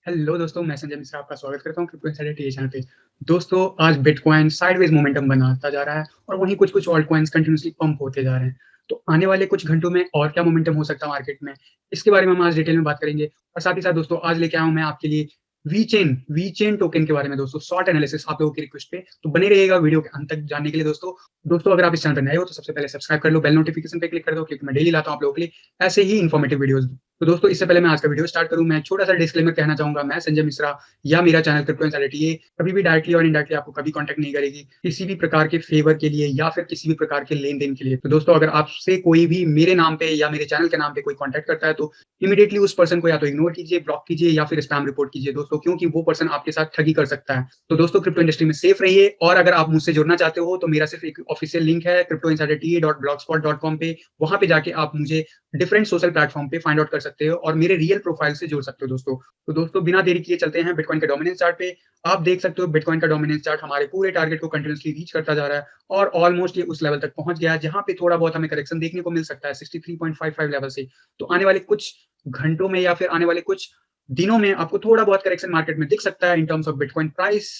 Hello दोस्तों, मैं संजय मिश्रा आपका स्वागत करता हूँ क्रिप्टो इनसाइडर टीवी चैनल पे। दोस्तों, आज बिटकॉइन साइडवेज मोमेंटम बनाता जा रहा है और वहीं कुछ-कुछ ऑल्ट कॉइन्स कंटिन्यूअसली पंप होते जा रहे हैं। तो आने वाले कुछ घंटों में और क्या मोमेंटम हो सकता है मार्केट में, इसके बारे में हम आज डिटेल में बात करेंगे। और साथ ही साथ दोस्तों, आज लेके आया हूँ मैं आपके लिए वीचेन टोकन के बारे में दोस्तों, शॉर्ट एनालिसिस आप लोगों की रिक्वेस्ट पे। तो बने रहिएगा वीडियो के अंत तक जानने के लिए दोस्तों। दोस्तों, अगर आप इस चैनल पर नए हो तो सबसे पहले सब्सक्राइब कर लो, बेल नोटिफिकेशन पे क्लिक कर दो क्योंकि मैं डेली लाता हूँ आप लोगों के लिए ऐसे ही इन्फॉर्मेटिव वीडियोज़। तो दोस्तों, इससे पहले मैं आज का वीडियो स्टार्ट करूँ, मैं छोटा-सा डिस्क्लेमर कहना चाहूँगा। मैं संजय मिश्रा या मेरा चैनल क्रिप्टो इनसाइडर ये कभी भी डायरेक्टली और इनडायरेक्टली आपको कभी कॉन्टैक्ट नहीं करेगी, किसी भी प्रकार के फेवर के लिए या फिर किसी भी प्रकार के लेन-देन के लिए। तो दोस्तों, अगर आपसे कोई भी मेरे नाम पे या मेरे चैनल के नाम पे कोई कॉन्टैक्ट करता है तो इमीडिएटली उस पर्सन को या तो इग्नोर कीजिए, ब्लॉक कीजिए या फिर स्पैम रिपोर्ट कीजिए दोस्तों, क्योंकि वो पर्सन आपके साथ ठगी कर सकता है। तो दोस्तों, क्रिप्टो इंडस्ट्री में सेफ रहिए। और अगर आप मुझसे जुड़ना चाहते हो तो मेरा सिर्फ एक ऑफिशियल लिंक है cryptoinsiderta.blogspot.com पे, वहाँ पे जाके आप मुझे डिफरेंट सोशल प्लेटफॉर्म पे फाइंड आउट कर सकते हो और मेरे रियल प्रोफाइल से जुड़ सकते हो दोस्तों। तो दोस्तों, बिना देरी किए चलते हैं बिटकॉइन के डोमिनेंस चार्ट पे। आप देख सकते हो बिटकॉइन का डोमिनेंस चार्ट हमारे पूरे टारगेट को कंटिन्यूअसली रीच करता जा रहा है और ऑलमोस्ट ये उस लेवल तक पहुंच गया है जहां पे थोड़ा बहुत हमें करेक्शन देखने को मिल सकता है 63.55 लेवल से। तो आने वाले कुछ घंटों में या फिर आने वाले कुछ दिनों में आपको थोड़ा बहुत करेक्शन मार्केट में दिख सकता है in terms of bitcoin price.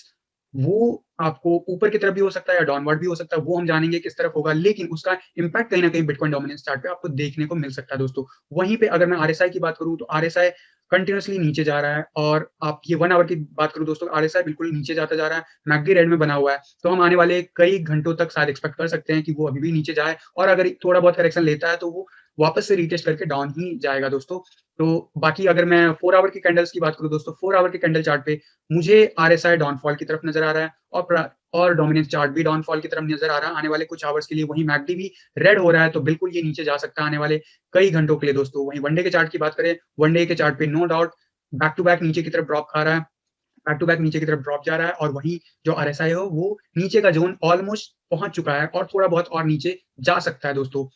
वो आपको ऊपर की तरफ भी हो सकता है या डाउनवर्ड भी हो सकता है, वो हम जानेंगे किस तरफ होगा, लेकिन उसका इम्पैक्ट कहीं ना कहीं बिटकॉइन डोमिनेंस चार्ट पे आपको देखने को मिल सकता है दोस्तों। वहीं पे अगर मैं आरएसआई की बात करूं तो आरएसआई कंटिन्यूअसली नीचे जा रहा है और आप ये 1 आवर की बात करूं दोस्तों, आरएसआई बिल्कुल नीचे जाता जा रहा है, मैकडी रेड में बना हुआ है। तो हम आने वाले कई घंटों तक शायद एक्सपेक्ट कर सकते हैं कि वो अभी भी नीचे जाए और अगर थोड़ा बहुत करेक्शन लेता है तो वो वापस से रीटेस्ट करके डाउन ही जाएगा दोस्तों। तो बाकी अगर मैं 4 आवर की कैंडल्स की बात करूं दोस्तों, 4 आवर के कैंडल चार्ट पे मुझे आरएसआई डाउनफॉल की तरफ नजर आ रहा है और डोमिनेंस चार्ट भी डाउनफॉल की तरफ नजर आ रहा है आने वाले कुछ आवर्स के लिए। वहीं मैकडी भी रेड हो रहा है, तो बिल्कुल ये नीचे जा सकता है आने वाले कई घंटों के लिए दोस्तों। वहीं वनडे के चार्ट की बात करें, वनडे के चार्ट पे no doubt back to back नीचे की तरफ ड्रॉप खा रहा है, बैक टू बैक नीचे की तरफ ड्रॉप जा रहा है और वहीं जो आरएसआई हो वो नीचे का जोन ऑलमोस्ट पहुंच चुका है और थोड़ा बहुत और नीचे जा सकता है दोस्तों।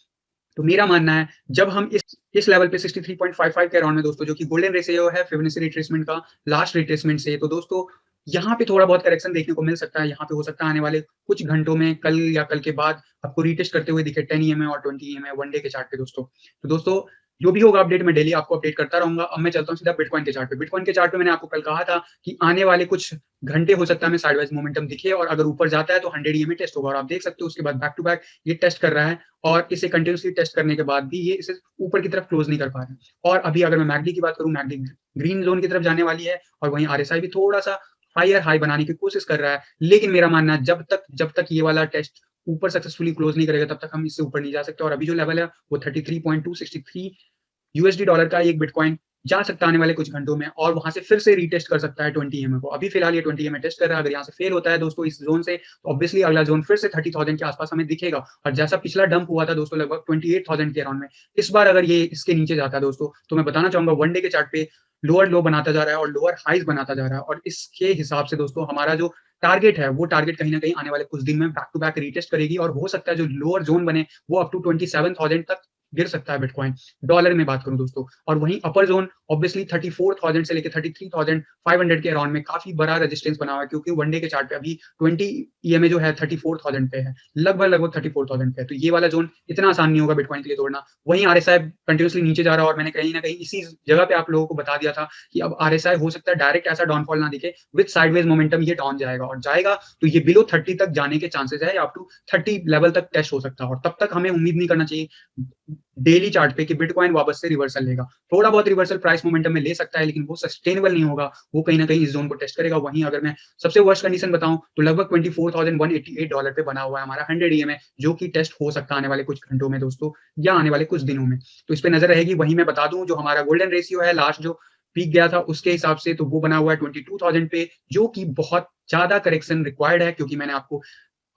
तो मेरा मानना है जब हम इस लेवल पे 63.55 के अराउंड में दोस्तों, जो कि गोल्डन रेशियो है फिबोनाची रिट्रेसमेंट का लास्ट रिट्रेसमेंट से, तो दोस्तों यहाँ पे थोड़ा बहुत करेक्शन देखने को मिल सकता है। यहाँ पे हो सकता है आने वाले कुछ घंटों में, कल या कल के बाद आपको रीटेस्ट करते हुए दिखे 10 ईएमए और 20 ईएमए वन डे के चार्ट पे दोस्तों। तो दोस्तों, जो भी होगा अपडेट मैं डेली आपको अपडेट करता रहूंगा। अब मैं चलता हूँ सीधा बिटकॉइन के चार्ट पे। बिटकॉइन के चार्ट पे मैंने आपको कल कहा था कि आने वाले कुछ घंटे हो सकता है हमें साइडवाइज मोमेंटम दिखे और अगर ऊपर जाता है तो 100 ईएमए टेस्ट होगा और आप देख सकते हो उसके बाद बैक टू बैक ये टेस्ट कर रहा है और इसे कंटिन्यूसली टेस्ट करने के बाद भी ये इसे ऊपर की तरफ क्लोज नहीं कर पा रहे हैं। और अभी अगर मैं मैकडी की बात करूं, मैकडी ग्रीन जोन की तरफ जाने वाली है और वहीं आरएसआई भी थोड़ा सा हायर हाई बनाने की कोशिश कर रहा है। लेकिन मेरा मानना है जब तक ये वाला टेस्ट ऊपर सक्सेसफुली क्लोज नहीं करेगा तब तक हम इससे ऊपर नहीं जा सकते। और अभी जो लेवल है वो 33.263 यूएसडी डॉलर का एक बिटकॉइन जा सकता है आने वाले कुछ घंटों में और वहां से फिर से रीटेस्ट कर सकता है 20 ईएमए को। अभी फिलहाल ये 20 ईएमए टेस्ट कर रहा है, अगर यहाँ से फेल होता है दोस्तों इस जोन से तो ऑब्वियसली अगला जोन फिर से 30,000 के आसपास हमें दिखेगा। और जैसा पिछला डंप हुआ था दोस्तों लगभग 28,000 के अराउंड में, इस बार अगर ये इसके नीचे जाता है दोस्तों तो मैं बताना चाहूंगा वन डे के चार्ट पे लोअर लो बनाता जा रहा है और लोअर हाइज बनाता जा रहा है। और इसके हिसाब से दोस्तों हमारा जो टारगेट है वो टारगेट कहीं ना कहीं आने वाले कुछ दिन में बैक टू बैक रीटेस्ट करेगी और हो सकता है जो लोअर जोन बने वो अप टू 27,000 तक गिर सकता है बिटकॉइन डॉलर में बात करूं दोस्तों। और वहीं अपर जोन ऑब्वियसली 34,000 से लेकर 33,500 के अराउंड में काफी बड़ा रेजिस्टेंस बना हुआ है, क्योंकि वनडे के चार्ट पे अभी 20 ईएमए जो है 34,000 पे है, लगभग 34,000 पे है। तो ये वाला जोन इतना आसान नहीं होगा बिटकॉइन के लिए तोड़ना। वहीं आरएसआई कंटिन्यूसली नीचे जा रहा है और मैंने कहीं ना कहीं इसी जगह पे आप लोगों को बता दिया था कि अब आरएसआई हो सकता है डायरेक्ट ऐसा डाउनफॉल ना दिखे, विद साइडवेज मोमेंटम ये डाउन जाएगा और जाएगा तो ये बिलो 30 तक जाने के चांसेस है, अप टू 30 लेवल तक टेस्ट हो सकता है। और तब तक हमें उम्मीद नहीं करना चाहिए डेली चार्ट पे कि बिटकॉइन वापस से रिवर्सल लेगा। थोड़ा बहुत रिवर्सल प्राइस मोमेंटम में ले सकता है लेकिन वो सस्टेनेबल नहीं होगा, वो कहीं ना कहीं इस जोन को टेस्ट करेगा। वहीं अगर मैं सबसे वर्स्ट कंडीशन बताऊं तो लगभग 24,188 डॉलर पे बना हुआ है हमारा 100 ईएमए, जो कि टेस्ट हो सकता है आने वाले कुछ घंटों में दोस्तों या आने वाले कुछ दिनों में। तो इस पे नजर रहेगी। वहीं मैं बता दूं जो हमारा गोल्डन रेशियो है लास्ट जो पीक गया था उसके हिसाब से तो वो बना हुआ है 22,000 पे, जो कि बहुत ज्यादा करेक्शन रिक्वायर्ड है, क्योंकि मैंने आपको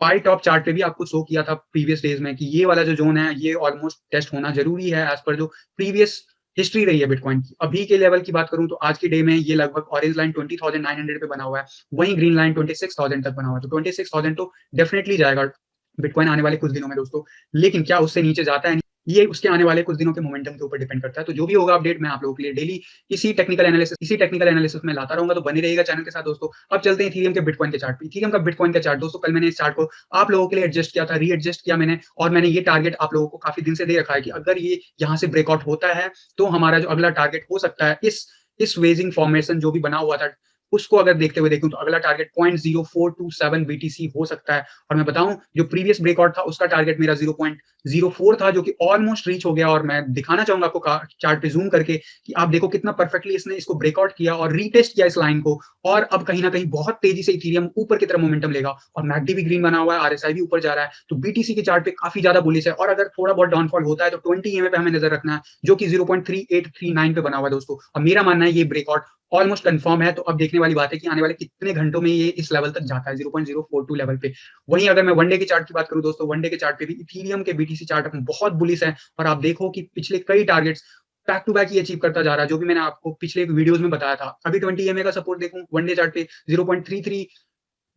पाई टॉप चार्ट पे भी आपको शो किया था प्रीवियस डेज में कि ये वाला जो जोन है ये ऑलमोस्ट टेस्ट होना जरूरी है एज पर जो प्रीवियस हिस्ट्री रही है बिटकॉइन की। अभी के लेवल की बात करूं तो आज के डे में ये लगभग ऑरेंज लाइन 20,900 पे बना हुआ है, वहीं ग्रीन लाइन 26,000 तक बना हुआ है। तो 26,000 तो डेफिनेटली जाएगा बिटकॉइन आने वाले कुछ दिनों में दोस्तों, लेकिन क्या उससे नीचे जाता है ये उसके आने वाले कुछ दिनों के मोमेंटम के ऊपर डिपेंड करता है। तो जो भी होगा अपडेट मैं आप लोगों के लिए डेली इसी टेक्निकल एनालिसिस में लाता रहूंगा, तो बने रहेगा चैनल के साथ दोस्तों। अब चलते हैं इथेरियम के बिटकॉइन के चार्ट पे। इथेरियम का बिटकॉइन का चार्ट दोस्तों, कल मैंने इस चार्ट को आप लोगों के लिए एडजस्ट किया था, रीएडजस्ट किया मैंने, और मैंने ये टारगेट आप लोगों को काफी दिन से दे रखा है कि अगर ये यहाँ से ब्रेकआउट होता है तो हमारा जो अगला टारगेट हो सकता है इस वेजिंग फॉर्मेशन जो भी बना हुआ था, उसको अगर देखते हुए देखूँ तो अगला टारगेट 0.0427 बीटीसी हो सकता है। और मैं बताऊँ जो प्रीवियस ब्रेकआउट था उसका टारगेट मेरा 0.04 था, जो कि ऑलमोस्ट रीच हो गया। और मैं दिखाना चाहूँगा आपको का चार्ट पे ज़ूम करके कि आप देखो कितना परफेक्टली इसने इसको ब्रेकआउट किया और रीटेस्ट किया इस लाइन को। और अब कहीं न कहीं बहुत तेज़ी से इथेरियम ऊपर की तरफ मोमेंटम लेगा और मैकडी भी ग्रीन बना हुआ है, आरएसआई भी ऊपर जा रहा है। तो बीटीसी के चार्ट पे काफ़ी ज़्यादा बुलिश है। और अगर थोड़ा बहुत डाउनफॉल होता है तो 20 ईएमए पे हमें नज़र रखना है, जो कि 0.3839 पे बना हुआ है दोस्तों। और मेरा मानना है ये ब्रेकआउट ऑलमोस्ट कंफर्म है। तो अब देखने वाली बात है कि आने वाले कितने घंटों में ये इस लेवल तक जाता है 0.042 लेवल पे। वहीं अगर मैं वन डे के चार्ट की बात करूं दोस्तों, वन डे के चार्ट पे भी इथेरियम के बीटीसी चार्ट बहुत बुलिश है। और आप देखो कि पिछले कई टारगेट्स बैक टू बैक ही अचीव करता जा रहा है, जो भी मैंने आपको पिछले वीडियोस में बताया था। अभी 20 ईएमए का सपोर्ट देखूं वन डे चार्ट पे 0.33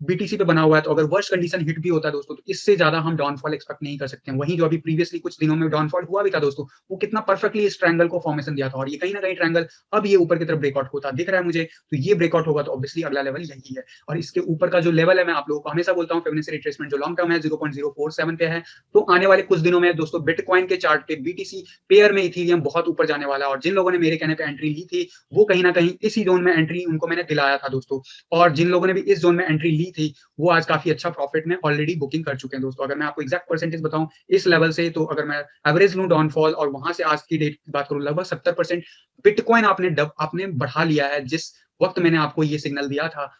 बीटीसी पे बना हुआ है। तो अगर वर्स्ट कंडीशन हिट भी होता है दोस्तों, तो इससे ज्यादा हम डाउनफॉल एक्सपेक्ट नहीं कर सकते हैं। वहीं जो अभी प्रीवियसली कुछ दिनों में डाउनफॉल हुआ भी था दोस्तों, वो कितना परफेक्टली इस ट्रायंगल को फॉर्मेशन दिया था। और ये कहीं ना कहीं ट्रायंगल अब ये ऊपर की तरफ ब्रेकआउट होता दिख रहा है मुझे। तो ये ब्रेकआउट होगा तो ऑब्वियसली अगला लेवल यही है। और इसके ऊपर का जो लेवल है, मैं आप लोगों को हमेशा बोलता हूँ, फिबोनाची रिट्रेसमेंट जो लॉन्ग टर्म है 0.047 पे है। तो आने वाले कुछ दिनों में दोस्तों बिटकॉइन के चार्ट पे बीटीसी पेयर में इथेरियम बहुत ऊपर जाने वाला है। और जिन लोगों ने मेरे कहने पे एंट्री ली थी, वो कहीं ना कहीं इसी जोन में एंट्री उनको मैंने दिलाया था दोस्तों। और जिन लोगों ने भी इस जोन में एंट्री ली थी, वो आज काफी अच्छा प्रॉफिट में ऑलरेडी बुकिंग कर चुके हैं दोस्तों। अगर मैं आपको एग्जैक्ट परसेंटेज बताऊं इस लेवल से, तो अगर मैं एवरेज लूं डाउनफॉल और वहां से आज की डेट की बात करूं, लगभग 70% बिटकॉइन आपने बढ़ा लिया है। जिस वक्त मैंने आपको ये सिग्नल दिया था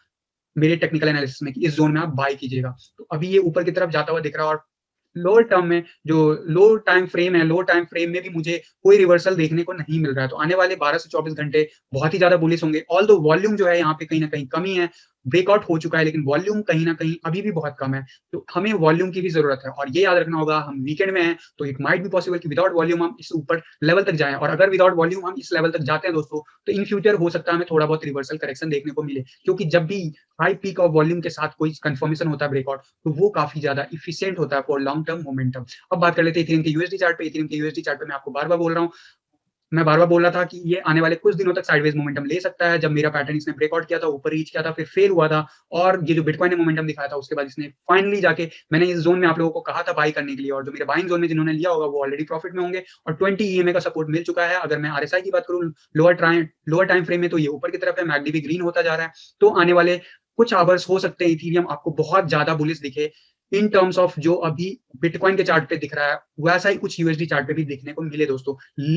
मेरे टेक्निकल एनालिसिस में कि इस जोन में आप बाय कीजिएगा, तो अभी ये ऊपर की तरफ जाता हुआ दिख रहा है। और लोअर टर्म में जो लोअर टाइम फ्रेम है, लोअर टाइम फ्रेम में भी मुझे कोई रिवर्सल देखने को नहीं मिल रहा है। तो आने वाले 12 से 24 घंटे बहुत ही ज्यादा बुलिश होंगे। ऑल दो वॉल्यूम जो है यहाँ पे कहीं ना कहीं कमी है, ब्रेकआउट हो चुका है, लेकिन वॉल्यूम कहीं ना कहीं अभी भी बहुत कम है। तो हमें वॉल्यूम की भी जरूरत है। और ये याद रखना होगा, हम वीकेंड में हैं, तो इट माइट बी पॉसिबल कि विदाउट वॉल्यूम हम इस ऊपर लेवल तक जाएं। और अगर विदाउट वॉल्यूम हम इस लेवल तक जाते हैं दोस्तों, तो इन फ्यूचर हो सकता है हमें थोड़ा बहुत रिवर्सल करेक्शन देखने को मिले। क्योंकि जब भी हाई पीक ऑफ वॉल्यूम के साथ कोई कंफर्मेशन होता है ब्रेकआउट, तो वो काफी ज्यादा इफिशियंट होता है फॉर लॉन्ग टर्म मोमेंटम। अब बात कर लेते हैं इथेरियम के यूएसडी चार्ट पे। इथेरियम के यूएसडी चार्ट पे मैं बार बार बोल रहा था कि ये आने वाले कुछ दिनों तक साइडवेज मोमेंटम ले सकता है। जब मेरा पैटर्न इसने ब्रेकआउट किया था, ऊपर रीच किया था, फिर फेल हुआ था। और ये जो बिटकॉइन ने मोमेंटम दिखाया था, उसके बाद इसने फाइनली जाके, मैंने इस जोन में आप लोगों को कहा था बाई करने के लिए, और जो मेरे बाइंग जोन में जिन्होंने लिया होगा वो ऑलरेडी प्रॉफिट में होंगे। और 20 ईएमए का सपोर्ट मिल चुका है। अगर मैं आरएसआई की बात करूं लोअर टाइम फ्रेम में, तो ये ऊपर की तरफ है, मैकडी भी ग्रीन होता जा रहा है। तो आने वाले कुछ आवर्स हो सकते हैं इथेरियम आपको बहुत ज्यादा बुलिश दिखे इन टर्म्स ऑफ जो अभी बिटकॉइन के चार्ट पे दिख रहा है, वैसा ही कुछ यूएसडी चार्ट पे भी देखने को मिले दोस्तों।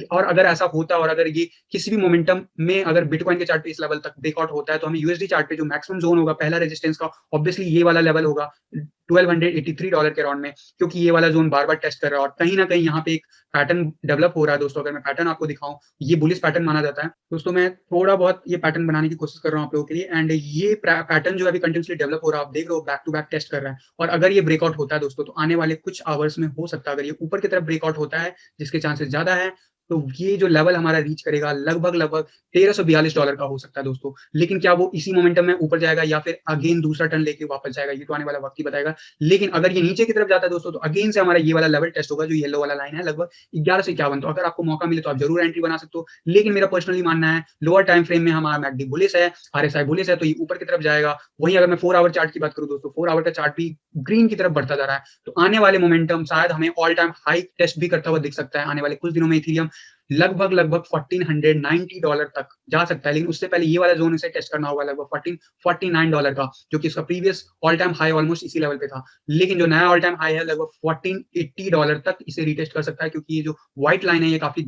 और अगर ऐसा होता है, और अगर ये किसी भी मोमेंटम में अगर बिटकॉइन के चार्ट पे इस लेवल तक ब्रेकआउट होता है, तो हमें यूएसडी चार्ट पे जो मैक्सिमम जोन होगा पहला रेजिस्टेंस का, ऑब्वियसली ये वाला लेवल होगा $1283 के राउंड में। क्योंकि ये वाला जोन बार बार टेस्ट कर रहा है और कहीं ना कहीं यहाँ पे एक पैटर्न डेवलप हो रहा है दोस्तों। अगर मैं पैटर्न आपको दिखाऊं, ये बुलिश पैटर्न माना जाता है दोस्तों। मैं थोड़ा बहुत ये पैटर्न बनाने की कोशिश कर रहा हूँ आप लोगों के लिए। एंड ये पैटर्न जो अभी कंटिन्यूसली डेवलप हो रहा है, आप देख रहे हो बैक टू बैक टेस्ट कर रहा है। और अगर ये ब्रेकआउट होता है दोस्तों, तो आने वाले कुछ आवर्स में हो सकता है, अगर ये ऊपर की तरफ ब्रेकआउट होता है, जिसके चांसेस ज्यादा है, तो ये जो लेवल हमारा रीच करेगा लगभग लगभग $1342 का हो सकता है दोस्तों। लेकिन क्या वो इसी मोमेंटम में ऊपर जाएगा या फिर अगेन दूसरा टर्न लेके वापस जाएगा, ये तो आने वाला वक्त ही बताएगा। लेकिन अगर ये नीचे की तरफ जाता है दोस्तों, तो अगेन से हमारा ये वाला लेवल टेस्ट होगा, जो येलो वाला लाइन है, लगभग 11 से 51। तो अगर आपको मौका मिले तो आप जरूर एंट्री बना सकते हो। लेकिन मेरा पर्सनली मानना है लोअर टाइम फ्रेम में हमारा मैकडी बुलिश है, आरएसआई बुलिश है, तो ये ऊपर की तरफ जाएगा। वहीं अगर मैं 4 आवर चार्ट की बात करूं दोस्तों, 4 आवर का चार्ट भी ग्रीन की तरफ बढ़ता जा रहा है। तो आने वाले मोमेंटम शायद हमें ऑल टाइम हाई टेस्ट भी करता हुआ दिख सकता है। आने वाले कुछ दिनों में इथेरियम लगभग लगभग $1490 तक जा सकता है। लेकिन उससे पहले ये वाला जोन इसे टेस्ट करना होगा, लगभग $1449 का, जो कि उसका previous all time high almost इसी लेवल पे था। लेकिन जो नया ऑल टाइम हाई है, लगभग $1480 तक इसे रिटेस्ट कर सकता है। क्योंकि ये जो व्हाइट लाइन है, ये काफी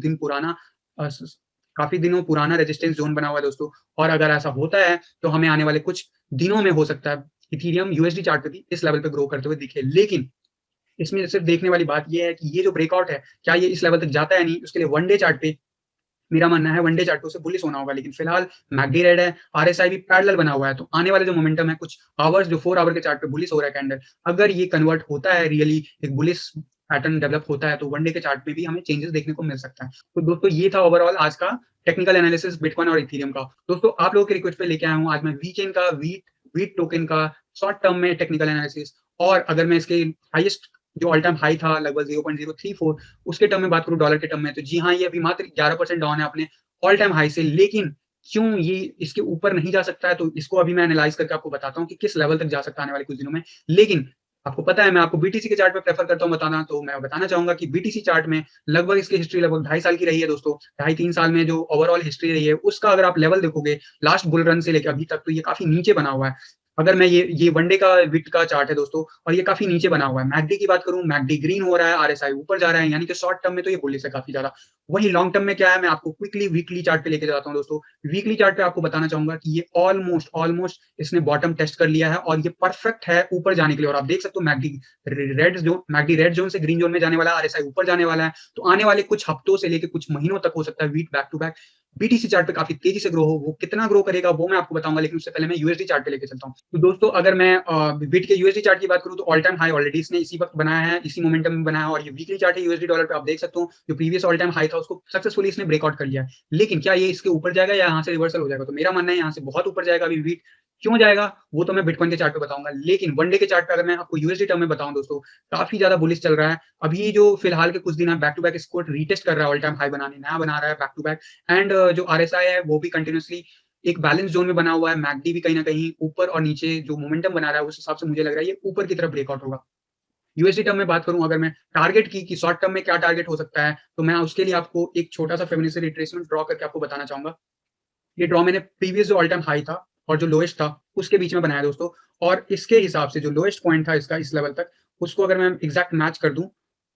दिनों पुराना रेजिस्टेंस जोन बना हुआ है दोस्तों। और अगर ऐसा होता है, तो हमें आने वाले कुछ दिनों में हो सकता है इथेरियम यूएसडी चार्ट पे भी इस लेवल पे ग्रो करते हुए दिखे। लेकिन इसमें सिर्फ देखने वाली बात ये है कि ये जो ब्रेकआउट है, क्या ये इस लेवल तक जाता है या नहीं। उसके लिए वन डे चार्ट पे मेरा मानना है, वन डे चार्ट पे उसे बुलिश होना होगा। लेकिन फिलहाल मैकडी रेड है, आरएसआई भी पैरेलल बना हुआ है। तो आने वाले जो मोमेंटम है, कुछ आवर्स जो 4 आवर के चार्ट पे बुलिश हो रहा है कैंडल, अगर ये कन्वर्ट होता है रियली एक बुलिश पैटर्न डेवलप होता है, तो वन डे के चार्ट में भी हमें चेंजेस देखने को मिल सकता है। तो दोस्तों ये था ओवरऑल आज का टेक्निकल एनालिसिस बिटकॉइन और इथेरियम का। दोस्तों आप लोगों के रिक्वेस्ट पे लेके आया हूँ आज मैं वीकेंड का वीट टोकन का शॉर्ट टर्म में टेक्निकल एनालिसिस। और अगर मैं इसके हाईएस्ट जो ऑल टाइम हाई था लगभग 0.034, उसके टर्म में बात करूं डॉलर के टर्म में, तो जी हाँ, ये अभी मात्र 11% डाउन है अपने ऑल टाइम हाई से। लेकिन क्यों ये इसके ऊपर नहीं जा सकता है, तो इसको अभी मैं एनालाइज करके आपको बताता हूँ कि किस लेवल तक जा सकता है आने वाले कुछ दिनों में। लेकिन आपको पता है मैं आपको बीटीसी के चार्ट पे प्रेफ़र करता हूँ बताना, तो मैं बताना चाहूँगा कि बीटीसी चार्ट में लगभग इसकी हिस्ट्री लगभग 2.5 साल की रही है दोस्तों। 2.5-3 साल में जो ओवरऑल हिस्ट्री रही है, उसका अगर आप लेवल देखोगे लास्ट बुल रन से लेके अभी तक, तो ये काफ़ी नीचे बना हुआ है। अगर मैं ये वनडे का विक का चार्ट है दोस्तों, और ये काफ़ी नीचे बना हुआ है। मैकडी की बात करूँ, मैकडी ग्रीन हो रहा है, आरएसआई ऊपर जा रहा है, यानी कि शॉर्ट टर्म में तो ये बुलिश है काफ़ी ज़्यादा। वहीं लॉन्ग टर्म में क्या है, मैं आपको क्विकली वीकली चार्ट पे लेके जाता हूँ दोस्तों। वीकली चार्ट पे आपको बताना चाहूँगा कि ये ऑलमोस्ट इसने बॉटम टेस्ट कर लिया है और ये परफेक्ट है ऊपर जाने के लिए, और आप देख सकते हो मैकडी रेड जोन से ग्रीन जोन में जाने वाला है, आरएसआई ऊपर जाने वाला है। तो आने वाले कुछ हफ्तों से लेके कुछ महीनों तक हो सकता है week back to back BTC chart पे काफ़ी तेज़ी से ग्रो हो। वो कितना ग्रो करेगा वो मैं आपको बताऊँगा, लेकिन उससे पहले मैं यूएसडी चार्ट पे लेके चलता हूँ। तो दोस्तों अगर मैं बिट के यूएसडी चार्ट की बात करूँ, तो ऑल टाइम हाई ऑलरेडी इसने इसी वक़्त बनाया है, इसी मोमेंटम में बनाया है, और ये वीकली चार्ट है यूएसडी डॉलर पे आप देख सकते हो, जो प्रीवियस ऑल टाइम हाई था उसको सक्सेसफुली इसने ब्रेकआउट कर लिया है। लेकिन क्या ये इसके ऊपर जाएगा या यहाँ से रिवर्सल हो जाएगा? तो मेरा मानना है यहाँ से बहुत ऊपर जाएगा अभी बीट। क्यों जाएगा? वो तो मैं बिटकॉइन के चार्ट पे बताऊँगा। लेकिन वन डे के चार्ट पे अगर मैं आपको यूएसडी टर्म में बताऊँ दोस्तों, काफ़ी ज़्यादा बुलिश चल रहा है। अभी जो फिलहाल के कुछ दिन है बैक टू बैक इसको रीटेस्ट कर रहा है, ऑल टाइम हाई नया बना रहा है बैक टू बैक, एंड जो आरएसआई है वो भी कंटिन्यूअसली एक बैलेंस ज़ोन में बना हुआ है। मैकडी भी कहीं न कहीं ऊपर और नीचे जो मोमेंटम बना रहा है, उस हिसाब से मुझे लग रहा है ये ऊपर की तरफ ब्रेकआउट होगा। यूएसडी टर्म में बात करूँ अगर मैं टारगेट की कि शॉर्ट टर्म में क्या टारगेट हो सकता है, तो मैं उसके लिए आपको एक छोटा-सा फिबोनाची रिट्रेसमेंट ड्रॉ करके आपको बताना चाहूँगा। ये ड्रॉ मैंने प्रीवियस जो ऑल टाइम हाई था और जो लोएस्ट था, उसके बीच में बनाया दोस्तों, और इसके हिसाब से जो लोएस्ट पॉइंट था इसका इस लेवल तक, उसको अगर मैं एग्ज़ैक्ट मैच कर दूँ,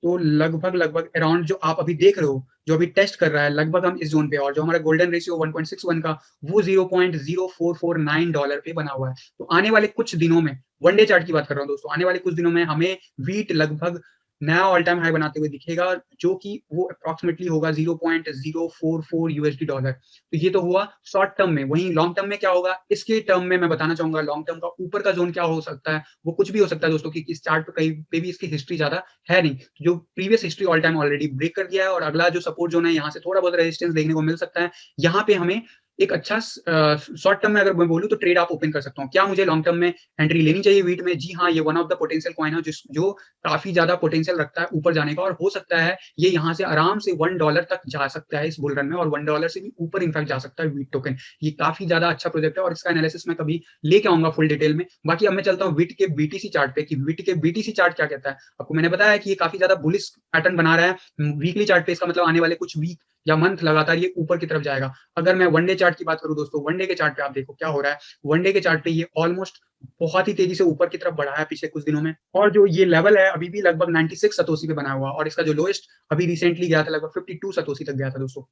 तो लगभग अराउंड जो आप अभी देख रहे हो, जो अभी टेस्ट कर रहा है, लगभग हम इस ज़ोन पे, और जो हमारा गोल्डन रेशियो 1.61 का, वो $0.0449 पे बना हुआ है। तो आने वाले कुछ दिनों में, वन डे चार्ट की बात कर रहा हूँ दोस्तों, आने वाले कुछ दिनों में हमें व्हीट लगभग नया ऑल टाइम हाई बनाते हुए दिखेगा, जो कि वो अप्रॉक्सिमेटली होगा $0.044 तो ये तो हुआ शॉर्ट टर्म में। वहीं लॉन्ग टर्म में क्या होगा, इसके टर्म में मैं बताना चाहूँगा लॉन्ग टर्म का ऊपर का ज़ोन क्या हो सकता है, वो कुछ भी हो सकता है दोस्तों, क्योंकि इस चार्ट पे कहीं पे भी इसकी हिस्ट्री ज़्यादा है नहीं। तो जो previous history all time already break कर दिया है, और अगला जो सपोर्ट ज़ोन है, यहाँ से थोड़ा बहुत रेजिस्टेंस देखने को मिल सकता है। यहाँ पे हमें एक अच्छा शॉर्ट टर्म में अगर मैं बोलूँ तो ट्रेड आप ओपन कर सकता हूँ। क्या मुझे लॉन्ग टर्म में एंट्री लेनी चाहिए व्हीट में? जी हाँ, ये one of the potential coin है जो काफ़ी ज़्यादा पोटेंशियल रखता है ऊपर जाने का, और हो सकता है ये यहाँ से आराम से $1 तक जा सकता है इस बुल रन में, और $1 से भी ऊपर इनफैक्ट जा सकता है व्हीट टोकन। ये काफ़ी ज़्यादा अच्छा प्रोजेक्ट है, और इसका एनालिसिस मैं कभी लेके आऊँगा फुल डिटेल में। बाकी अब मैं चलता हूँ व्हीट के बीटीसी चार्ट पे कि व्हीट के बीटीसी चार्ट क्या कहता है। आपको मैंने बताया कि ये काफ़ी ज़्यादा बुलिश पैटर्न बना रहा है। वीकली चार्ट पे इसका मतलब आने वाले कुछ वीक या मंथ लगातार ये ऊपर की तरफ जाएगा। अगर मैं वन डे चार्ट की बात करूँ दोस्तों, वन डे के चार्ट पे आप देखो क्या हो रहा है। वन डे के चार्ट पे ये ऑलमोस्ट बहुत ही तेज़ी से ऊपर की तरफ बढ़ा है पिछले कुछ दिनों में, और जो ये लेवल है अभी भी लगभग 96 सतोशी पे बना हुआ है, और इसका जो लोएस्ट अभी रिसेंटली गया था लगभग 52 सतोशी तक गया था दोस्तों।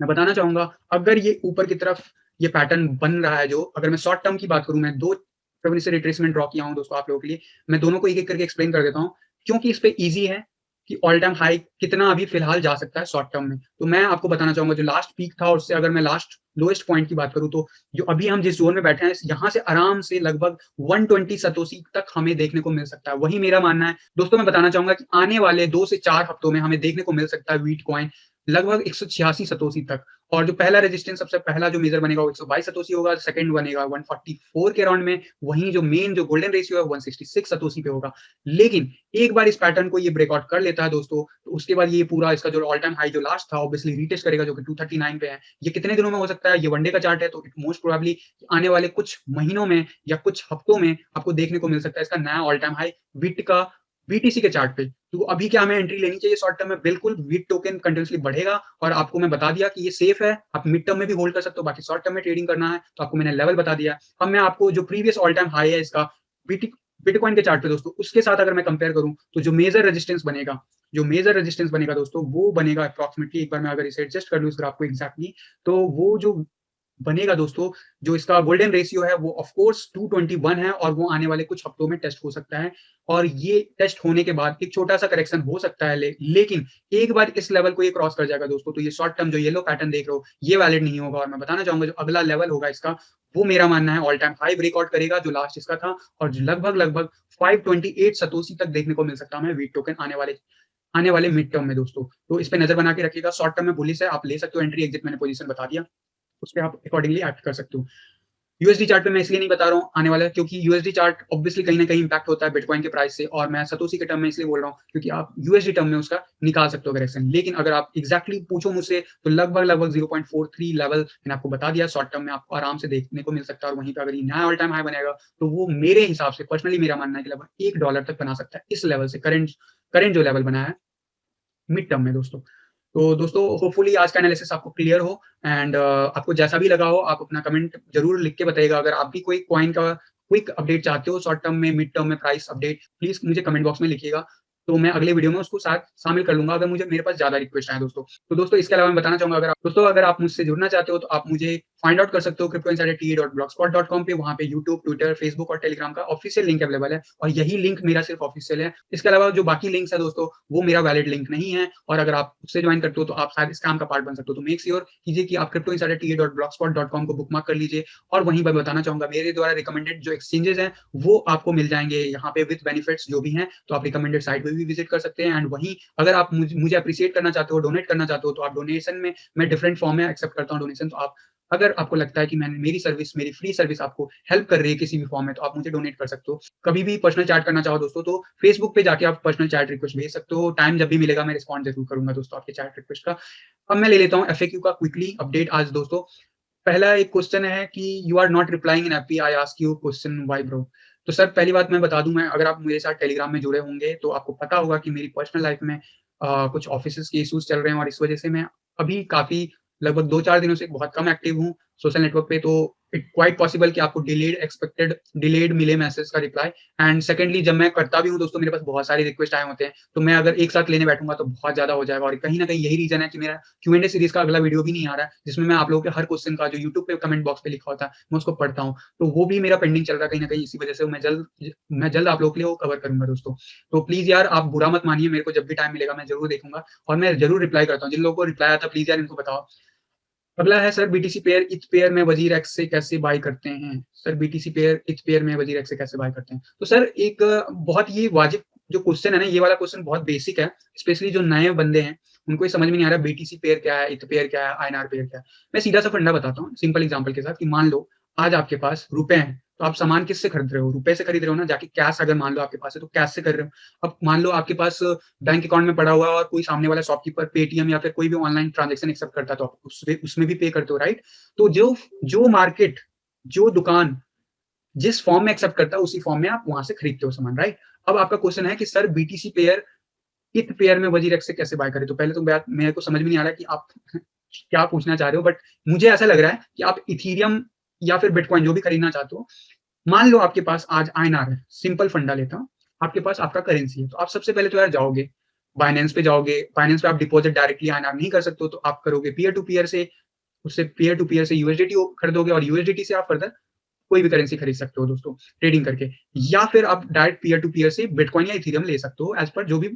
मैं बताना चाहूँगा अगर ये ऊपर की तरफ ये पैटर्न बन रहा है, जो अगर मैं शॉर्ट टर्म की बात करूँ, मैं 2 फिबोनाची रिट्रेसमेंट ड्रॉ किया हूँ दोस्तों आप लोगों के लिए। मैं दोनों को एक-एक करके एक्सप्लेन कर देता हूँ, क्योंकि इस पे ईज़ी है कि ऑल टाइम हाई कितना अभी फिलहाल जा सकता है शॉर्ट टर्म में। तो मैं आपको बताना चाहूँगा जो लास्ट पीक था, उससे अगर मैं लास्ट लोएस्ट पॉइंट की बात करूँ, तो जो अभी हम जिस ज़ोन में बैठे हैं, यहाँ से आराम से लगभग 120 सतोशी तक हमें देखने को मिल सकता है। वही मेरा मानना है। दोस्तों मैं बताना चाहूँगा कि आने वाले 2 से 4 हफ्तों में हमें देखने को मिल सकता है व्हीट कॉइन लगभग 186 सतोशी तक, और जो पहला रेजिस्टेंस सबसे पहला जो मेजर बनेगा वो 122 सतोशी होगा, सेकंड बनेगा 144 के अराउंड में, वहीं जो मेन जो गोल्डन रेशियो है 166 सतोशी पे होगा। लेकिन एक बार इस पैटर्न को ये ब्रेकआउट कर लेता है दोस्तों, तो उसके बाद ये पूरा इसका जो ऑल टाइम हाई जो लास्ट था ऑब्वियसली रीटेस्ट करेगा, जो कि 239 पे है। ये कितने दिनों में हो सकता है? ये वन डे का चार्ट है, तो इट मोस्ट प्रोबेबली आने वाले कुछ महीनों में या कुछ हफ्तों में आपको देखने को मिल सकता है इसका नया ऑल टाइम हाई विट का बीटीसी के चार्ट पे। तो अभी क्या हमें एंट्री लेनी चाहिए शॉर्ट टर्म में? बिल्कुल, व्हीट टोकन कंटीन्यूअसली बढ़ेगा, और आपको मैं बता दिया कि ये सेफ है। आप मिड टर्म में भी होल्ड कर सकते हो, बाकी शॉर्ट टर्म में ट्रेडिंग करना है तो आपको मैंने लेवल बता दिया। अब मैं आपको जो प्रीवियस ऑल टाइम हाई है इसका बीटी बिटकॉइन के चार्ट पे दोस्तों, उसके साथ अगर मैं कंपेयर करूँ, तो जो मेजर रेजिस्टेंस बनेगा दोस्तों, वो बनेगा अप्रॉक्सिमेटली, एक बार मैं अगर इसे एडजस्ट कर लूँ इस ग्राफ को एग्जैक्टली, तो वो जो बनेगा दोस्तों, जो इसका गोल्डन रेशियो है वो ऑफ कोर्स 221 है, और वो आने वाले कुछ हफ्तों में टेस्ट हो सकता है, और ये टेस्ट होने के बाद एक छोटा-सा करेक्शन हो सकता है, लेकिन एक बार इस लेवल को ये क्रॉस कर जाएगा दोस्तों, तो ये शॉर्ट टर्म जो येलो पैटर्न देख रहे हो, ये वैलिड नहीं होगा, और मैं बताना चाहूँगा जो अगला लेवल होगा इसका, वो मेरा मानना है ऑल टाइम हाई ब्रेकआउट करेगा जो लास्ट इसका था, और जो लगभग 528 सतोशी तक देखने को मिल सकता है हमें व्हीट टोकन आने वाले मिड टर्म में दोस्तों। तो इस पे नज़र बना के रखिएगा, शॉर्ट टर्म में बुलिश है, आप ले सकते हो एंट्री एग्जिट, मैंने पोजीशन बता दिया। उस पे आप अकॉर्डिंगली एक्ट कर सकते हो। यूएसडी चार्ट पे मैं इसलिए नहीं बता रहा हूँ आने वाला है, क्योंकि यूएसडी चार्ट ऑब्वियसली कहीं न कहीं इम्पैक्ट होता है बिटकॉइन के प्राइस से, और मैं सतोशी के टर्म में इसलिए बोल रहा हूँ क्योंकि आप यूएसडी टर्म में उसका निकाल सकते हो करेक्शन। लेकिन अगर आप एग्ज़ैक्टली पूछो मुझसे तो लगभग 0.43 लेवल मैंने आपको बता दिया, शॉर्ट टर्म में आपको आराम से देखने को मिल सकता है, और वहीं पे अगर ये नया ऑल टाइम हाई बनेगा तो वो मेरे हिसाब से पर्सनली मेरा मानना है कि लगभग $1 तक बना सकता है इस लेवल से, करंट करंट जो लेवल बनाया है मिड टर्म में दोस्तों। तो दोस्तों होपफुली आज का एनालिसिस आपको क्लियर हो, एंड आपको जैसा भी लगा हो आप अपना कमेंट ज़रूर लिख के बताइएगा। अगर आप भी कोई कॉइन का क्विक अपडेट चाहते हो शॉर्ट टर्म में, मिड टर्म में प्राइस अपडेट, प्लीज़ मुझे कमेंट बॉक्स में लिखिएगा। तो मैं अगले वीडियो में उसको साथ शामिल कर लूँगा, अगर मुझे मेरे पास ज़्यादा रिक्वेस्ट आए दोस्तों। तो दोस्तों इसके अलावा मैं बताना चाहूँगा, अगर आप मुझसे जुड़ना चाहते हो तो आप मुझे फाइंड आउट कर सकते हो cryptoinsiderta.blogspot.com पे। वहाँ पे यूट्यूब, ट्विटर, फेसबुक और टेलीग्राम का ऑफिशियल लिंक अवेलेबल है, और यही लिंक मेरा सिर्फ ऑफिशियल है। इसके अलावा जो बाकी लिंक्स है दोस्तों वो मेरा वैलिड लिंक नहीं है, और अगर आप उससे ज्वाइन करते हो तो आप शायद स्कैम का पार्ट बन सकते हो। तो मेक श्योर कीजिए कि आप cryptoinsiderta.blogspot.com को बुकमार्क कर लीजिए। और वहीं पर बताना चाहूँगा, मेरे द्वारा रिकमेंडेड जो एक्सचेंजेस हैं वो आपको मिल जाएँगे यहाँ पे विद बेनिफिट्स जो भी हैं, तो आप रिकमेंडेड साइट पे भी विजिट कर सकते हैं। एंड वहीं अगर आप मुझे एप्रिशिएट करना चाहते हो, डोनेट करना चाहते हो, तो आप डोनेशन में मैं डिफरेंट फॉर्म में एक्सेप्ट करता हूँ डोनेशन। तो आप अगर आपको लगता है कि मैंने मेरी फ्री सर्विस आपको हेल्प कर रही है किसी भी फॉर्म में, तो आप मुझे डोनेट कर सकते हो। कभी भी पर्सनल चैट करना चाहो दोस्तों तो फेसबुक पे जाके आप पर्सनल चैट रिक्वेस्ट भेज सकते हो। टाइम जब भी मिलेगा मैं रिस्पॉन्ड ज़रूर करूँगा दोस्तों आपके चैट रिक्वेस्ट का। अब मैं ले लेता हूँ एफएक्यू का क्विकली अपडेट आज दोस्तों। पहला एक क्वेश्चन है कि you are not replying in app, I ask you question why bro. तो सर पहली बात मैं बता दूं, मैं अगर आप मेरे साथ टेलीग्राम में जुड़े होंगे तो आपको पता होगा कि मेरी पर्सनल लाइफ में कुछ ऑफिसेज के इश्यूज चल रहे हैं, और इस वजह से मैं अभी काफी लगभग 2-4 दिनों से बहुत कम एक्टिव हूँ सोशल नेटवर्क पे। तो इट क्वाइट पॉसिबल कि आपको डिलेड मिले मैसेज का रिप्लाई। एंड सेकंडली जब मैं करता भी हूँ दोस्तों, मेरे पास बहुत सारे रिक्वेस्ट आए होते हैं, तो मैं अगर एक साथ लेने बैठूंगा तो बहुत ज्यादा हो जाएगा, और कहीं ना कहीं यही रीजन है कि मेरा Q&A सीरीज का अगला वीडियो भी नहीं आ रहा है, जिसमें मैं आप लोगों के हर क्वेश्चन का जो यूट्यूब पे कमेंट बॉक्स पे लिखा होता है मैं उसको पढ़ता हूँ। तो वो भी मेरा पेंडिंग चल रहा है कहीं ना कहीं, इसी वजह से मैं जल्द आप लोगों के लिए वो कवर करूंगा दोस्तों। तो प्लीज यार आप बुरा मत मानिए, मेरे को जब भी टाइम मिलेगा मैं जरूर देखूंगा, और मैं जरूर रिप्लाई करता हूँ। जिन लोगों को रिप्लाई आता प्लीज यार इनको बताओ। अगला है सर बीटीसी पेयर इथ पेयर में वजीर एक्स से कैसे बाय करते हैं? सर बीटीसी पेयर इथ पेयर में वजीर एक्स से कैसे बाय करते हैं? तो सर एक बहुत ही वाजिब जो क्वेश्चन है ना, ये वाला क्वेश्चन बहुत बेसिक है, स्पेशली जो नए बंदे हैं उनको ये समझ में नहीं आ रहा बीटीसी पेयर क्या है, इथ पेयर क्या है, आईएनआर पेयर क्या है। मैं सीधा सा फंडा बताता हूँ सिंपल एग्जांपल के साथ कि मान लो आज आपके पास रुपए हैं, तो आप सामान किससे खरीद रहे हो? रुपए से खरीद रहे हो ना, जाके कैश अगर मान लो आपके पास है तो कैश से कर रहे हो। अब मान लो आपके पास बैंक अकाउंट में पड़ा हुआ है और कोई सामने वाला शॉपकीपर पेटीएम या फिर कोई भी ऑनलाइन ट्रांजेक्शन एक्सेप्ट करता है, तो आप उसमें भी पे करते हो, राइट? तो जो मार्केट, जो दुकान जिस फॉर्म में एक्सेप्ट करता है उसी फॉर्म में आप वहां से खरीदते हो सामान, राइट? अब आपका क्वेश्चन है कि सर बीटीसी पेयर इथ पेयर में वजीर एक्स से कैसे बाय करें? तो पहले तो बात मेरे को समझ में नहीं आ रहा कि आप क्या पूछना चाह रहे हो, बट मुझे ऐसा लग रहा है कि आप इथीरियम या फिर बिटकॉइन जो भी खरीदना चाहते हो। मान लो आपके पास आज आईएनआर है, सिंपल फंडा लेता हूँ, आपके पास आपका करेंसी है, तो आप सबसे पहले तो यार जाओगे बाइनेंस पे, जाओगे बाइनेंस पे आप डिपॉजिट डायरेक्टली आईएनआर नहीं कर सकते हो, तो आप करोगे पीयर टू पीयर से, उससे पीयर टू पीयर से यूएसडीटी खरीदोगे, और यूएसडीटी से आप फर्दर कोई भी करेंसी खरीद सकते हो दोस्तों ट्रेडिंग करके। या फिर आप डायरेक्ट पीयर टू पीयर से बिटकॉइन या इथेरियम ले सकते हो एज पर जो भी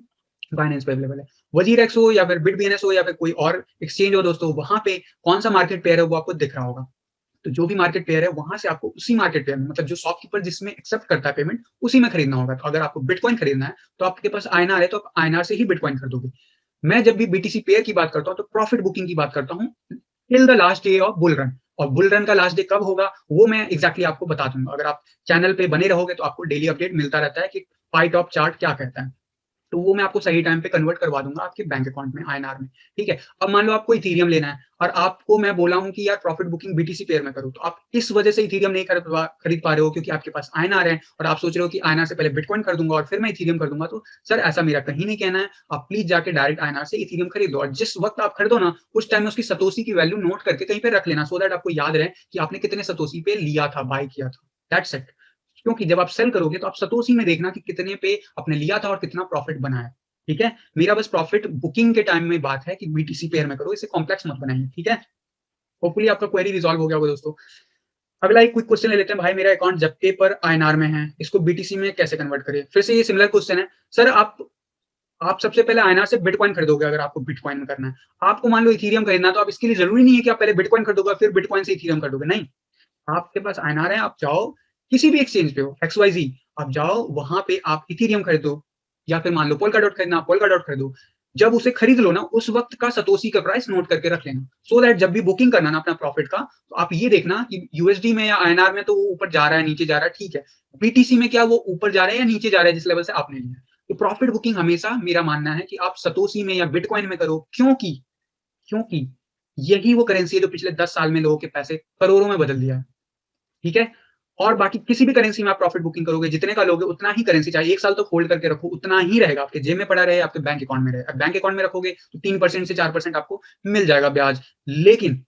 बाइनेंस पे अवेलेबल है। वजीर एक्स हो या फिर बिटबीएनएस हो या फिर कोई और एक्सचेंज हो दोस्तों, वहां पे कौन सा मार्केट पेयर है वो आपको दिख रहा होगा। तो जो भी मार्केट पेयर है वहां से आपको उसी मार्केट पेयर में, मतलब जो शॉपकीपर जिसमें एक्सेप्ट करता है पेमेंट, उसी में खरीदना होगा। तो अगर आपको बिटकॉइन खरीदना है तो आपके पास आईएनआर है तो आप आईएनआर से ही बिटकॉइन खरीदोगे। मैं जब भी बीटीसी पेयर की बात करता हूँ तो प्रॉफिट बुकिंग की बात करता हूँ till the last day of bull run. और बुल रन का लास्ट डे कब होगा वो मैं एग्जैक्टली आपको बता दूंगा। अगर आप चैनल पे बने रहोगे तो आपको डेली अपडेट मिलता रहता है कि पाई टॉप चार्ट क्या कहता है, तो वो मैं आपको सही टाइम पे कन्वर्ट करवा दूंगा आपके बैंक अकाउंट में आईएनआर में। ठीक है, अब मान लो आपको इथीरियम लेना है और आपको मैं बोला हूं कि यार प्रॉफिट बुकिंग बीटीसी पेयर में करो, तो आप इस वजह से इथीरियम नहीं खरीद पा रहे हो क्योंकि आपके पास आईएनआर है और आप सोच रहे हो कि आईएनआर से पहले बिटकॉइन कर दूंगा और फिर मैं इथीरियम कर दूंगा। तो सर ऐसा मेरा कहीं नहीं कहना है, आप प्लीज जाके डायरेक्ट आईएनआर से इथीरियम खरीदो, और जिस वक्त आप खरीदो ना उस टाइम में उसकी सतोशी की वैल्यू नोट करके कहीं पे रख लेना, सो दैट आपको याद रहे कि आपने कितने सतोशी पे लिया था, बाय किया था। That's it. क्योंकि जब आप सेल करोगे तो आप सतोशी में देखना कि कितने पे आपने लिया था और कितना प्रॉफिट बना है। ठीक है, मेरा बस प्रॉफिट बुकिंग के टाइम में बात है कि बीटीसी पेयर में करो, इसे कॉम्प्लेक्स मत बनाइए। ठीक है, होपफुली आपका क्वेरी रिजॉल्व हो गया होगा दोस्तों। अगला एक क्विक क्वेश्चन ले लेते हैं। भाई मेरा अकाउंट जप्टे पर आईएनआर में है, इसको बीटीसी में कैसे कन्वर्ट करें? फिर से ये सिमिलर क्वेश्चन है सर। आप सबसे पहले आईएनआर से बिटकॉइन खरीदोगे अगर आपको बिटकॉइन में करना है। आपको मान लो इथीरियम खरीदना है तो आप इसके लिए जरूरी नहीं है कि आप पहले बिटकॉइन खरीदोगे फिर बिटकॉइन से इथीरियम खरीदोगे, नहीं। आपके पास आईएनआर है, आप जाओ किसी भी एक्सचेंज पे हो एक्स वाई जी, आप जाओ वहां पे आप इथीरियम खरीदो, या फिर मान लो पोल्का डॉट खरीदना पोल्का डॉट खरीदो। जब उसे खरीद लो ना, उस वक़्त का सतोशी का प्राइस नोट करके रख लेना। सो दैट जब भी बुकिंग करना ना अपना प्रॉफिट का, तो आप ये देखना कि यूएसडी में या आईएनआर में तो वो ऊपर जा रहा है, नीचे जा रहा है, ठीक है। बीटीसी में क्या वो ऊपर जा रहा है या नीचे जा रहा है जिस लेवल से आपने लिया है। तो प्रॉफिट बुकिंग हमेशा मेरा मानना है कि आप सतोशी में या बिटकॉइन में करो, क्योंकि क्योंकि यही वो करेंसी है जो पिछले 10 साल में लोगों के पैसे करोड़ों में बदल दिया है। ठीक है? और बाकी किसी भी करेंसी में आप प्रॉफिट बुकिंग करोगे, जितने का लोगे उतना ही करेंसी चाहे 1 साल तक होल्ड करके रखो, उतना ही रहेगा, आपके जेब में पड़ा रहे, आपके बैंक अकाउंट में रहे। अब बैंक अकाउंट में रखोगे तो 3% से 4% आपको मिल जाएगा ब्याज। लेकिन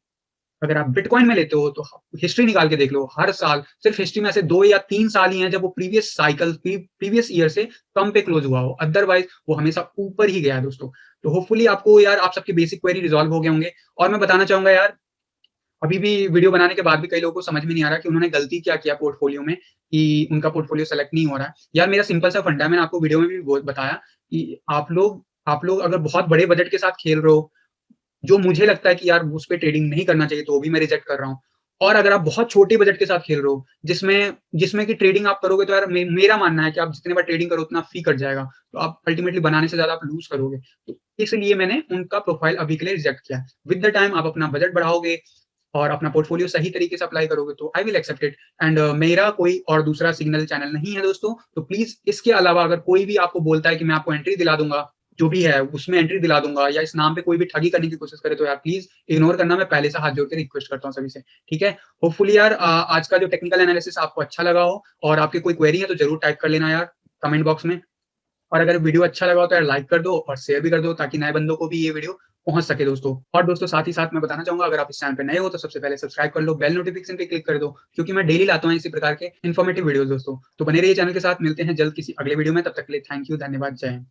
अगर आप बिटकॉइन में लेते हो तो हिस्ट्री निकाल के देख लो, हर साल सिर्फ हिस्ट्री में ऐसे 2 या 3 साल ही हैं जब वो प्रीवियस साइकिल प्रीवियस ईयर से कम पे क्लोज हुआ हो, अदरवाइज़ वो हमेशा ऊपर ही गया है दोस्तों। तो होपफुली आपको यार आप सबके बेसिक क्वेरी रिज़ॉल्व हो गए होंगे और मैं बताना चाहूँगा यार अभी भी वीडियो बनाने के बाद भी कई लोगों को समझ में नहीं आ रहा कि उन्होंने गलती क्या किया पोर्टफोलियो में कि उनका पोर्टफोलियो सेलेक्ट नहीं हो रहा है। यार मेरा सिंपल सा फंडा है, मैंने आपको वीडियो में भी बताया कि आप लोग अगर बहुत बड़े बजट के साथ खेल रहे हो, जो मुझे लगता है कि यार उस पे ट्रेडिंग नहीं करना चाहिए, तो वो भी मैं रिजेक्ट कर रहा हूँ। और अगर आप बहुत छोटे बजट के साथ खेल रहे हो, जिसमें जिसमें कि ट्रेडिंग आप करोगे तो यार मेरा मानना है कि आप जितने बार ट्रेडिंग करो उतना फी कट जाएगा। तो आप अल्टीमेटली बनाने से ज़्यादा आप लूज़ करोगे। तो इसलिए मैंने उनका प्रोफाइल अभी के लिए रिजेक्ट किया है। विद द टाइम आप अपना बजट बढ़ाओगे और अपना पोर्टफोलियो सही तरीके से अप्लाई करोगे तो I will accept it and मेरा कोई और दूसरा सिग्नल चैनल नहीं है दोस्तों। तो प्लीज़ इसके अलावा अगर कोई भी आपको बोलता है कि मैं आपको एंट्री दिला दूँगा, जो भी है उसमें एंट्री दिला दूँगा या इस नाम पे कोई भी ठगी करने की कोशिश करे तो यार प्लीज़ इग्नोर करना। मैं पहले से हाथ जोड़ के रिक्वेस्ट करता हूँ सभी से, ठीक है? होपफुली यार आज का जो टेक्निकल एनालिसिस आपको अच्छा लगा हो और आपकी कोई क्वेरी है तो ज़रूर टाइप कर लेना यार कमेंट बॉक्स में। और अगर वीडियो अच्छा लगा हो तो यार लाइक कर दो और शेयर भी कर दो ताकि नए बंदों को भी ये वीडियो पहुँच सके दोस्तों। और दोस्तों साथ ही साथ मैं बताना चाहूँगा अगर आप इस चैनल पे नए हो तो सबसे पहले सब्सक्राइब कर लो, बेल नोटिफिकेशन पे क्लिक कर दो क्योंकि मैं डेली लाता हूँ इसी प्रकार के इन्फॉर्मेटिव वीडियोज़ दोस्तों। तो बने रहिए चैनल के साथ, मिलते हैं जल्द किसी अगले वीडियो में, तब तक के लिए थैंक यू, धन्यवाद, जय हिंद।